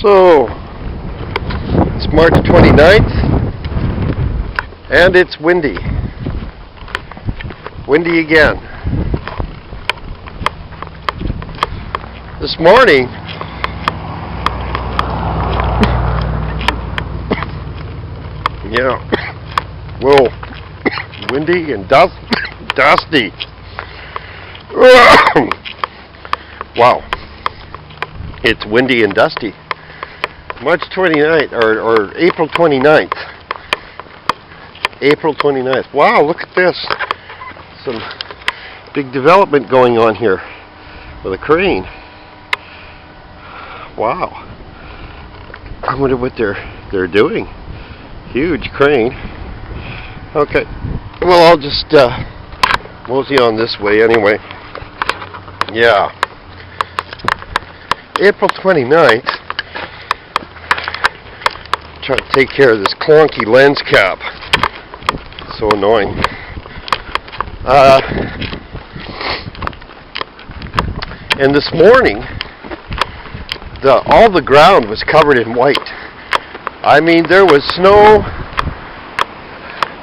So, it's March 29th, and it's windy. Windy again. This morning, whoa, windy and dusty. Wow, it's windy and dusty. March 29th, or April 29th. April 29th. Wow, look at this. Some big development going on here with a crane. Wow. I wonder what they're doing. Huge crane. Okay. Well, I'll just mosey on this way anyway. Yeah. April 29th. Trying to take care of this clunky lens cap. So annoying. And this morning, all the ground was covered in white. I mean, there was snow,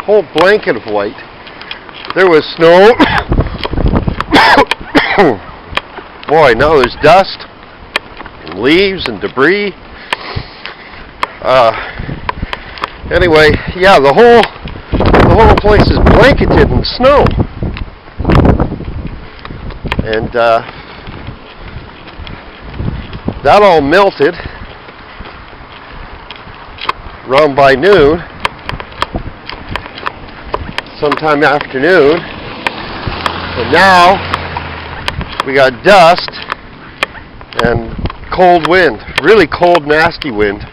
whole blanket of white. There was snow. Boy, now there's dust, and leaves, and debris. Anyway, yeah, the whole place is blanketed in snow, and that all melted around by noon, sometime afternoon, and now we got dust and cold wind, really cold, nasty wind.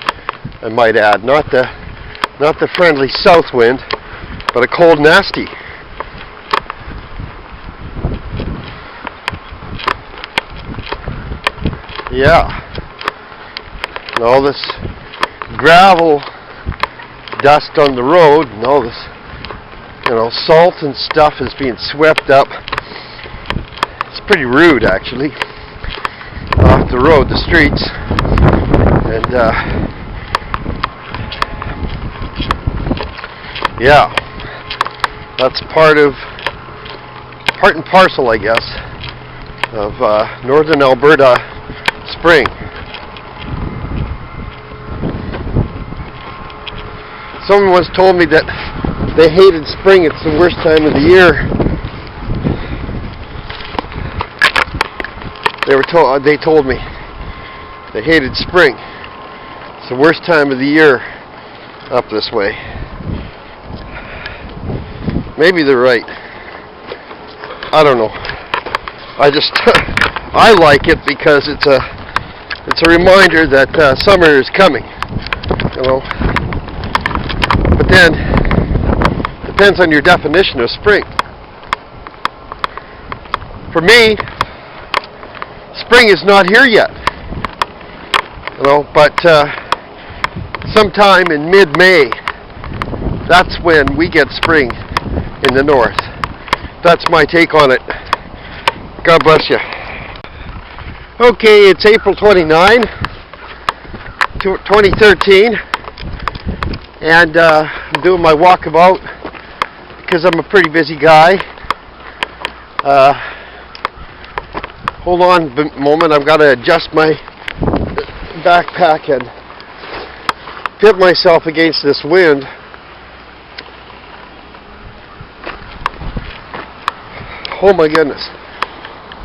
I might add, not the friendly south wind, but a cold, nasty. Yeah. And all this gravel dust on the road, and all this, salt and stuff is being swept up. It's pretty rude, actually. Off the road, the streets, and yeah, that's part and parcel, I guess, of northern Alberta spring. Someone once told me that they hated spring. It's the worst time of the year. They told me they hated spring. It's the worst time of the year up this way. Maybe they're right. I don't know. I like it because it's a reminder that summer is coming. But then depends on your definition of spring. For me, spring is not here yet. But sometime in mid-May, that's when we get spring in the north. That's my take on it. God bless you. Okay, it's April 29, 2013, and I'm doing my walkabout because I'm a pretty busy guy. Hold on a moment, I've got to adjust my backpack and pit myself against this wind. Oh my goodness.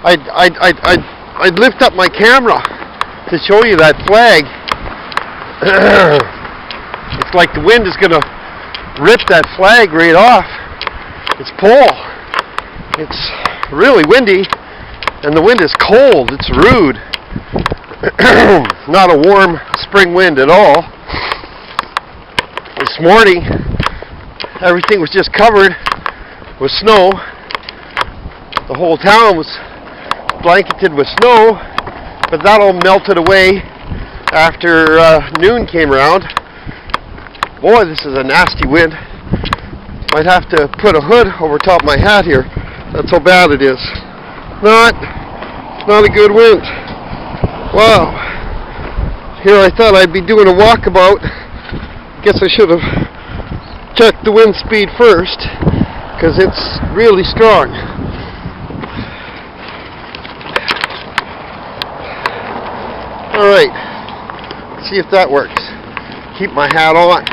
I'd lift up my camera to show you that flag. It's like the wind is going to rip that flag right off its pole. It's really windy, and the wind is cold. It's rude. Not a warm spring wind at all. This morning, everything was just covered with snow. The whole town was blanketed with snow, but that all melted away after noon came around. Boy, this is a nasty wind. Might have to put a hood over top my hat here. That's how bad it is. Not a good wind. Wow. Here I thought I'd be doing a walkabout. Guess I should have checked the wind speed first, because it's really strong. Alright, see if that works. Keep my hat on.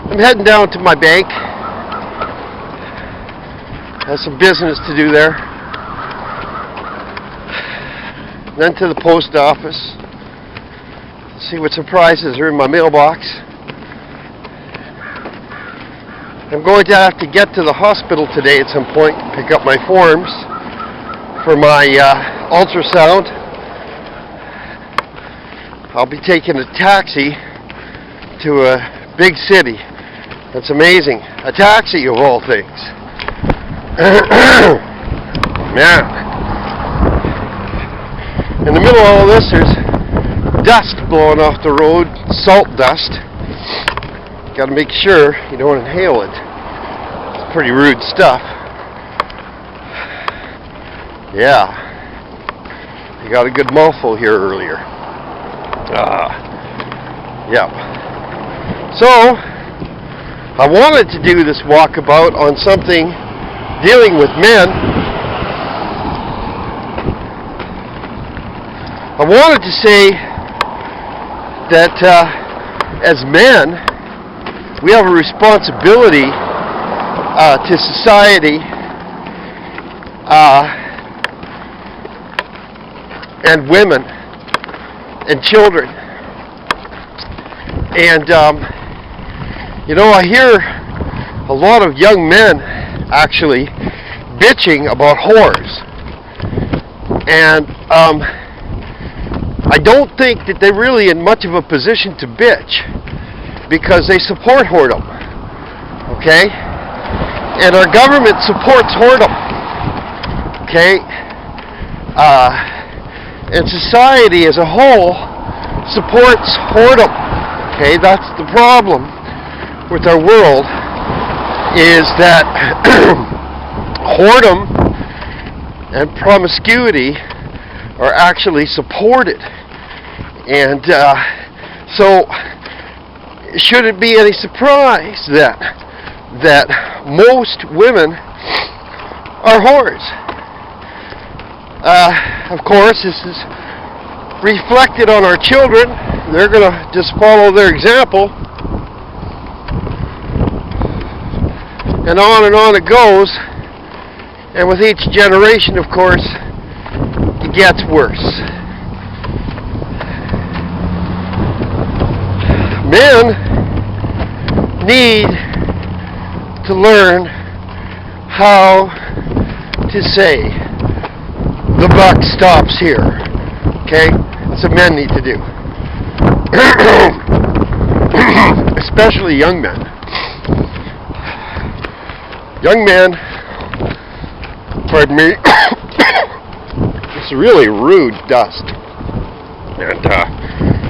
I'm heading down to my bank. Have some business to do there. Then to the post office. See what surprises are in my mailbox. I'm going to have to get to the hospital today at some point and pick up my forms for my ultrasound. I'll be taking a taxi to a big city. That's amazing. A taxi of all things. Yeah. In the middle of all this, there's dust blowing off the road, salt dust. Got to make sure you don't inhale it. It's pretty rude stuff. Yeah. You got a good mouthful here earlier. Yep. So, I wanted to do this walkabout on something dealing with men. I wanted to say that as men, we have a responsibility to society and women and children. And you know, I hear a lot of young men actually bitching about whores. And I don't think that they're really in much of a position to bitch, because they support whoredom. Okay? And our government supports whoredom. Okay? And society as a whole supports whoredom. Okay? That's the problem with our world, is that whoredom and promiscuity are actually supported. And so should it be any surprise that most women are whores? Of course, this is reflected on our children. They're going to just follow their example. And on it goes. And with each generation, of course, it gets worse. Men need to learn how to say, the buck stops here. Okay? That's what men need to do. Especially young men. Young men, pardon me, it's really rude dust and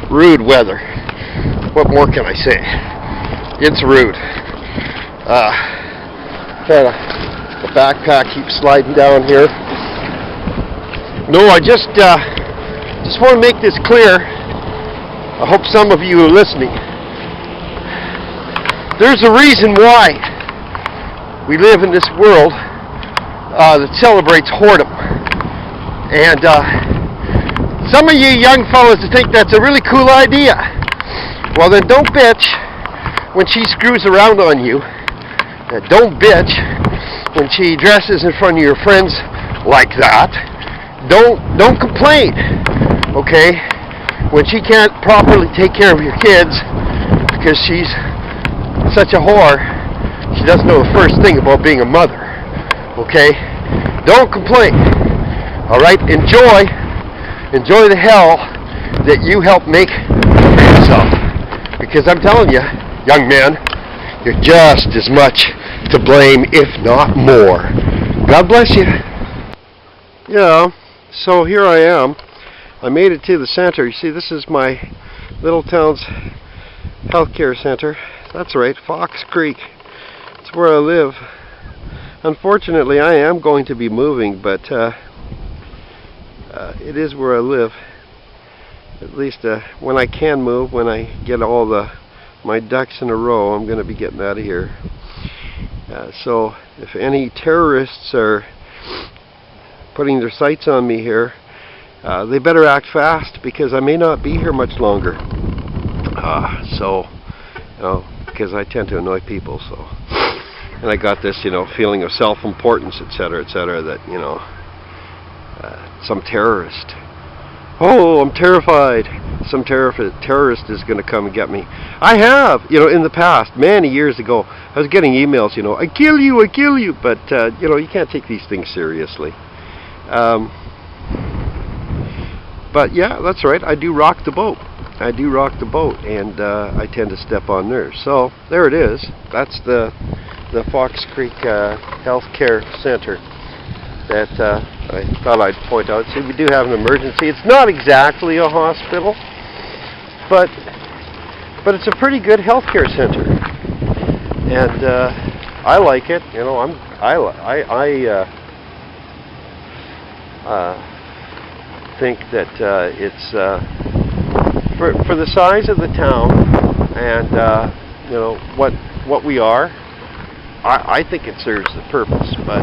rude weather. What more can I say? It's rude. The backpack keeps sliding down here. No, I just want to make this clear. I hope some of you are listening. There's a reason why we live in this world that celebrates whoredom. And some of you young fellas think that's a really cool idea. Well, then don't bitch when she screws around on you. Don't bitch when she dresses in front of your friends like that. Don't complain, okay, when she can't properly take care of your kids because she's such a whore. She doesn't know the first thing about being a mother, okay? Don't complain, all right? Enjoy the hell that you helped make for yourself. Because I'm telling you, young man, you're just as much to blame, if not more. God bless you. Yeah, so here I am. I made it to the center. You see, this is my little town's healthcare center. That's right, Fox Creek. It's where I live. Unfortunately, I am going to be moving, but it is where I live. At least when I can move, when I get all my ducks in a row, I'm going to be getting out of here. So if any terrorists are putting their sights on me here, they better act fast, because I may not be here much longer. Because I tend to annoy people, so. And I got this, feeling of self-importance, etc., that, some terrorist. Oh, I'm terrified. Some terrorist is going to come and get me. I have, in the past, many years ago, I was getting emails, I kill you, but, you can't take these things seriously. But yeah, that's right, I do rock the boat. And I tend to step on nerves. So, there it is. That's the Fox Creek Healthcare Center that I thought I'd point out. See, we do have an emergency. It's not exactly a hospital, but it's a pretty good healthcare center, and I like it. I think that it's for the size of the town and what we are. I think it serves the purpose, but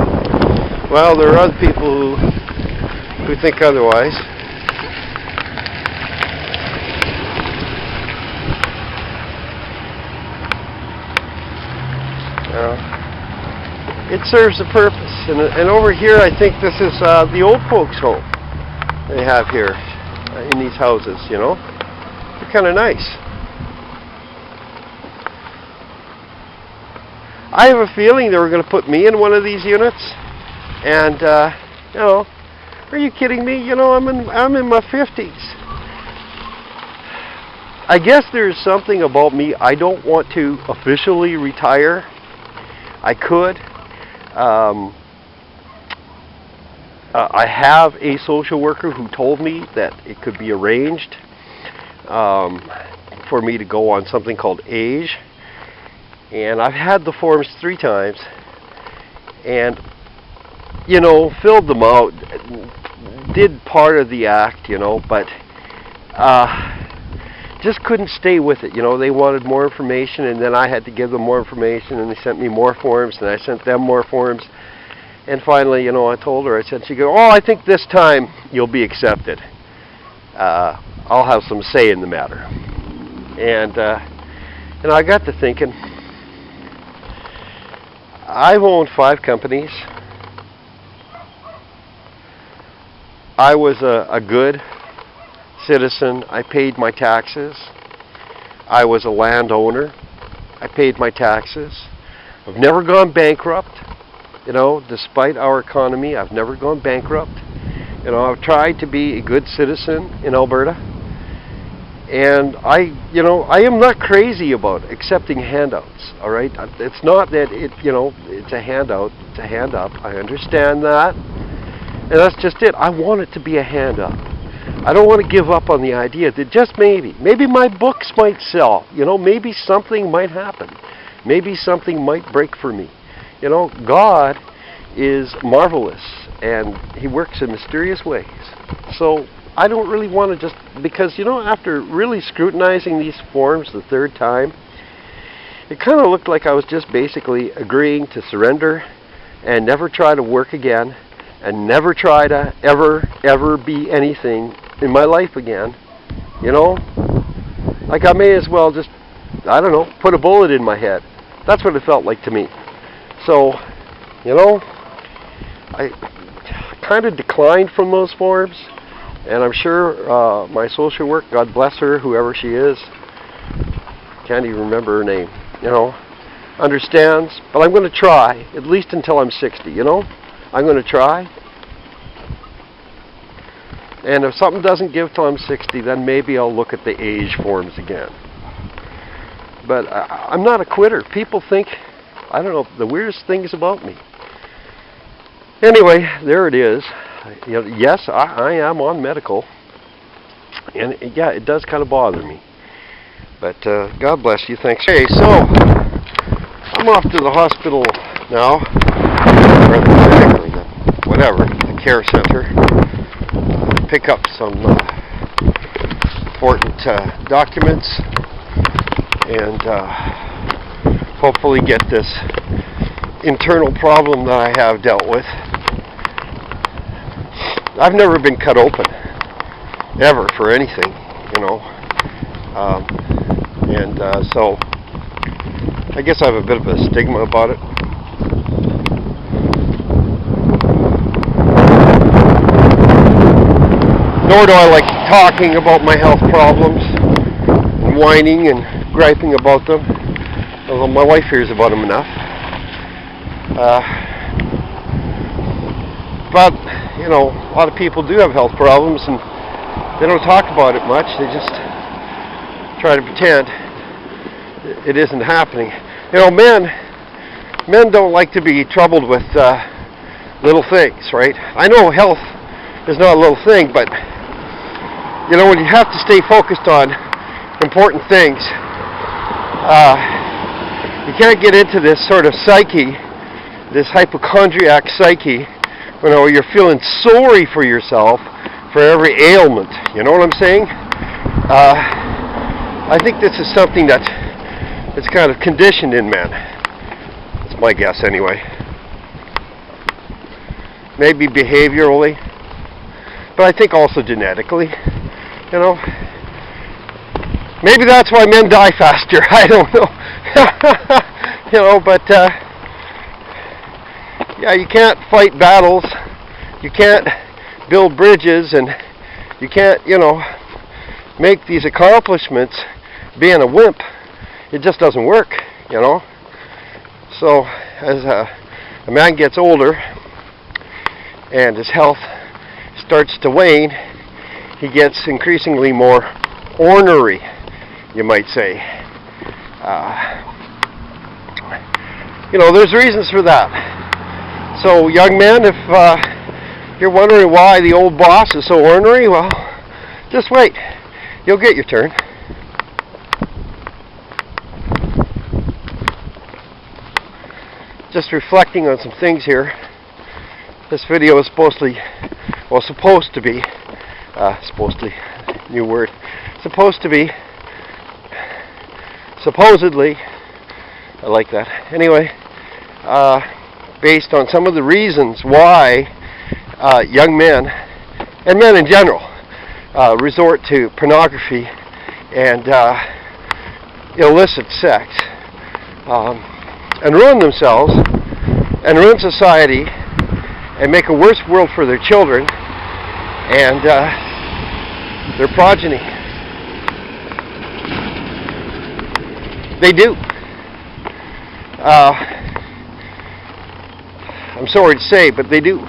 well, there are other people who think otherwise. It serves a purpose, and over here I think this is the old folks' home they have here in these houses. They're kind of nice. I have a feeling they were going to put me in one of these units, and are you kidding me? I'm in my 50s. I guess there's something about me. I don't want to officially retire. I could. I have a social worker who told me that it could be arranged for me to go on something called age. And I've had the forms 3 times and, filled them out, did part of the act, but just couldn't stay with it. They wanted more information, and then I had to give them more information, and they sent me more forms, and I sent them more forms. And finally, I told her, she goes, oh, I think this time you'll be accepted. I'll have some say in the matter. And I got to thinking, I've owned 5 companies. I was a good citizen. I paid my taxes. I was a landowner. I paid my taxes. I've never gone bankrupt. Despite our economy, I've never gone bankrupt. I've tried to be a good citizen in Alberta. And I am not crazy about accepting handouts, all right? It's not that it's a handout, it's a hand up. I understand that. And that's just it. I want it to be a hand up. I don't want to give up on the idea that just maybe my books might sell. Maybe something might happen. Maybe something might break for me. God is marvelous, and He works in mysterious ways. So I don't really want to just, because, after really scrutinizing these forms the 3rd time, it kind of looked like I was just basically agreeing to surrender and never try to work again and never try to ever be anything in my life again. Like I may as well just, put a bullet in my head. That's what it felt like to me. So, I kind of declined from those forms. And I'm sure my social work, God bless her, whoever she is, can't even remember her name, understands. But I'm going to try, at least until I'm 60, I'm going to try. And if something doesn't give till I'm 60, then maybe I'll look at the age forms again. But I'm not a quitter. People think, the weirdest things about me. Anyway, there it is. Yes, I am on medical, and yeah, it does kind of bother me. But God bless you. Thanks. Okay, so I'm off to the hospital now, or the care center. Pick up some important documents and hopefully get this internal problem that I have dealt with. I've never been cut open, ever, for anything, you know. So I guess I have a bit of a stigma about it. Nor do I like talking about my health problems and whining and griping about them, although my wife hears about them enough. But, you know, a lot of people do have health problems and they don't talk about it much. They just try to pretend it isn't happening. You know, men don't like to be troubled with little things, right? I know health is not a little thing, but you know, when you have to stay focused on important things, you can't get into this sort of psyche, this hypochondriac psyche, you know, you're feeling sorry for yourself for every ailment. You know what I'm saying? I think this is something that's kind of conditioned in men. That's my guess anyway. Maybe behaviorally, but I think also genetically. You know, maybe that's why men die faster. I don't know. You know, but yeah, you can't fight battles. You can't build bridges, and you can't, you know, make these accomplishments being a wimp. It just doesn't work, you know. So as a man gets older and his health starts to wane, he gets increasingly more ornery, you might say. You know, there's reasons for that. So young men, if you're wondering why the old boss is so ornery, well, just wait. You'll get your turn. Just reflecting on some things here. This video is supposed to be, new word, supposedly, I like that. Anyway, based on some of the reasons why young men, and men in general, resort to pornography and illicit sex, and ruin themselves, and ruin society, and make a worse world for their children and their progeny. They do. I'm sorry to say, but they do.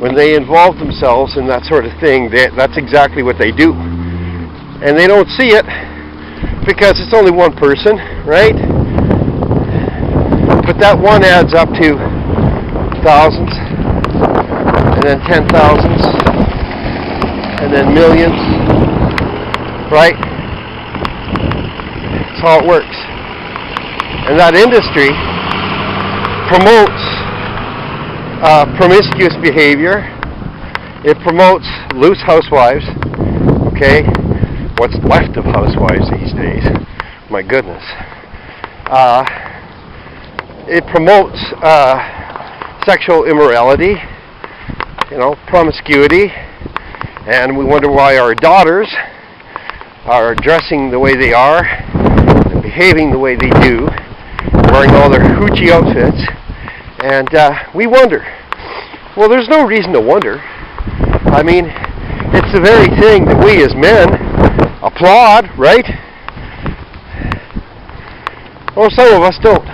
When they involve themselves in that sort of thing, that's exactly what they do. And they don't see it because it's only one person, right? But that one adds up to thousands, and then 10,000s, and then millions, right? That's how it works. And that industry promotes promiscuous behavior. It promotes loose housewives, okay? What's left of housewives these days? My goodness. It promotes sexual immorality, you know, promiscuity, and we wonder why our daughters are dressing the way they are and behaving the way they do, wearing all their hoochie outfits, and we wonder. Well, there's no reason to wonder. I mean, it's the very thing that we as men applaud, right? Well, some of us don't.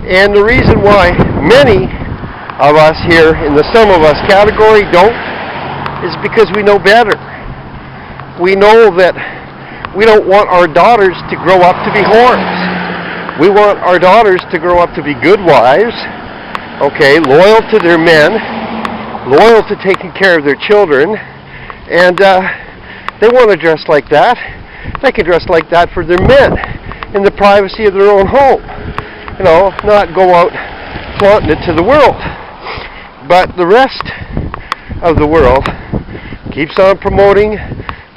And the reason why many of us here in the some of us category don't is because we know better. We know that we don't want our daughters to grow up to be whores. We want our daughters to grow up to be good wives, okay, loyal to their men, loyal to taking care of their children, and they want to dress like that. They can dress like that for their men in the privacy of their own home. You know, not go out flaunting it to the world. But the rest of the world keeps on promoting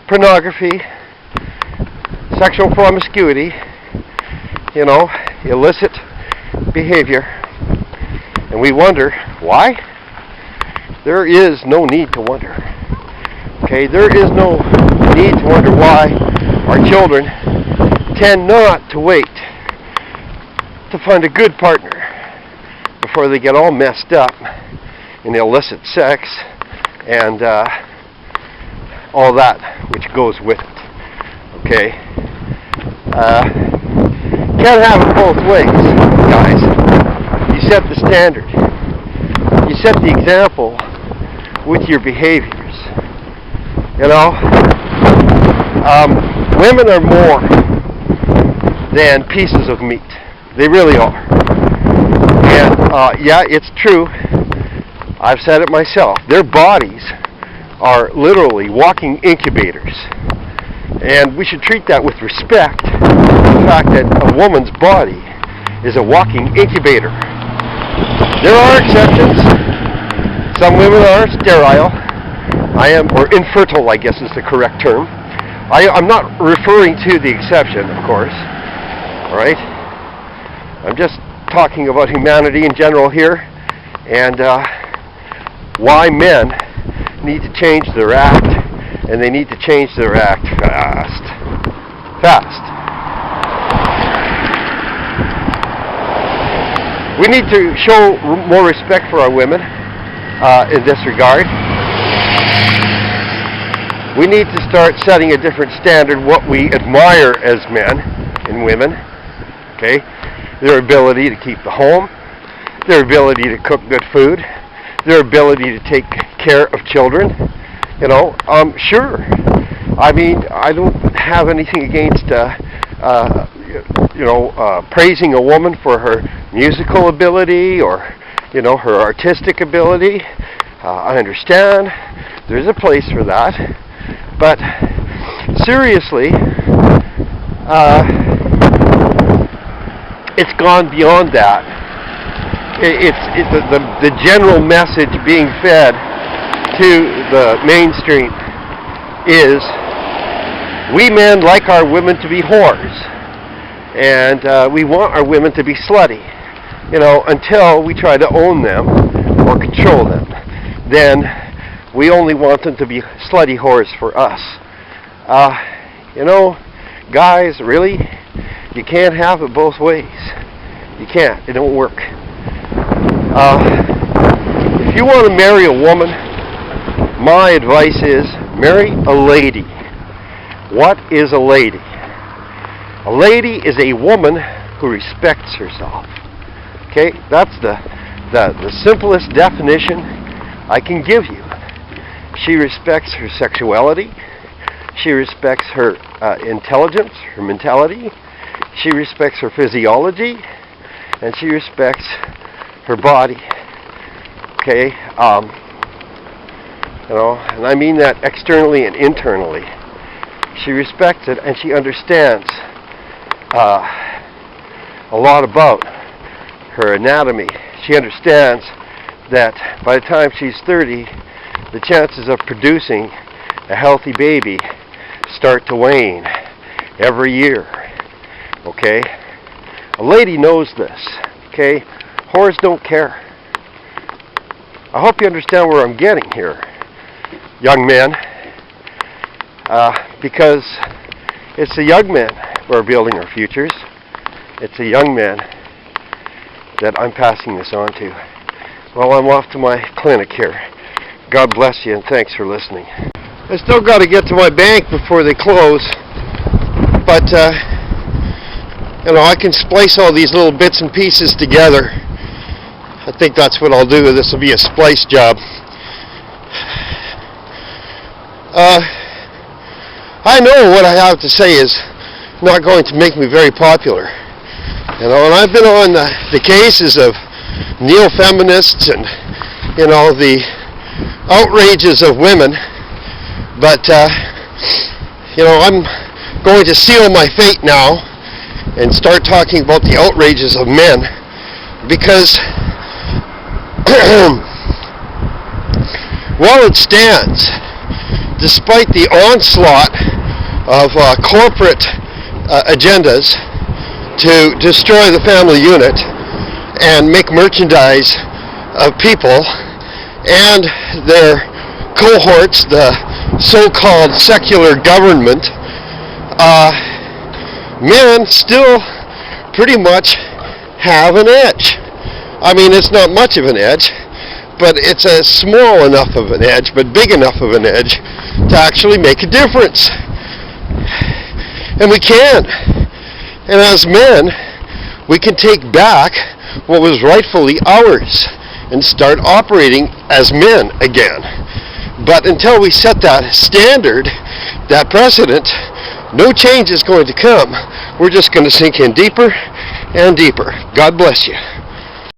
pornography, sexual promiscuity, you know, illicit behavior. And we wonder why? There is no need to wonder. Okay, there is no need to wonder why our children tend not to wait to find a good partner before they get all messed up in illicit sex and all that which goes with it. Okay? Can't have it both ways, guys. You set the standard. You set the example with your behaviors. You know? Women are more than pieces of meat. They really are. And yeah, it's true. I've said it myself. Their bodies are literally walking incubators. And we should treat that with respect. The fact that a woman's body is a walking incubator. There are exceptions. Some women are sterile. Or infertile, I guess is the correct term. I'm not referring to the exception, of course. All right? I'm just talking about humanity in general here, and why men need to change their act, and they need to change their act fast. Fast. We need to show more respect for our women in this regard. We need to start setting a different standard, what we admire as men and women. Okay? Their ability to keep the home, their ability to cook good food, their ability to take care of children. You know, sure. I mean, I don't have anything against, praising a woman for her musical ability or, you know, her artistic ability. I understand. There's a place for that. But seriously, it's gone beyond that. It's the general message being fed to the mainstream is we men like our women to be whores, and we want our women to be slutty, you know, until we try to own them or control them. Then we only want them to be slutty whores for us. You know, guys, really, you can't have it both ways. You can't. It don't work. If you want to marry a woman, my advice is marry a lady. What is a lady? A lady is a woman who respects herself. Okay, that's the simplest definition I can give you. She respects her sexuality. She respects her intelligence, her mentality. She respects her physiology, and she respects her body. Okay, you know, and I mean that externally and internally. She respects it, and she understands a lot about her anatomy. She understands that by the time she's 30, the chances of producing a healthy baby start to wane every year. Okay? A lady knows this. Okay? Whores don't care. I hope you understand where I'm getting here, young men. Because it's the young men who are building our futures. It's the young men that I'm passing this on to. Well, I'm off to my clinic here. God bless you, and thanks for listening. I still got to get to my bank before they close, but you know, I can splice all these little bits and pieces together. I think that's what I'll do. This will be a splice job. I know what I have to say is not going to make me very popular. You know, and I've been on the cases of neo-feminists and, you know, the outrages of women, but, you know, I'm going to seal my fate now and start talking about the outrages of men, because while it stands, despite the onslaught of corporate agendas to destroy the family unit and make merchandise of people and their cohorts, the so-called secular government, men still pretty much have an edge. I mean, it's not much of an edge, but it's a small enough of an edge, but big enough of an edge to actually make a difference. And we can. And as men, we can take back what was rightfully ours and start operating as men again. But until we set that standard, that precedent, no change is going to come. We're just going to sink in deeper and deeper. God bless you.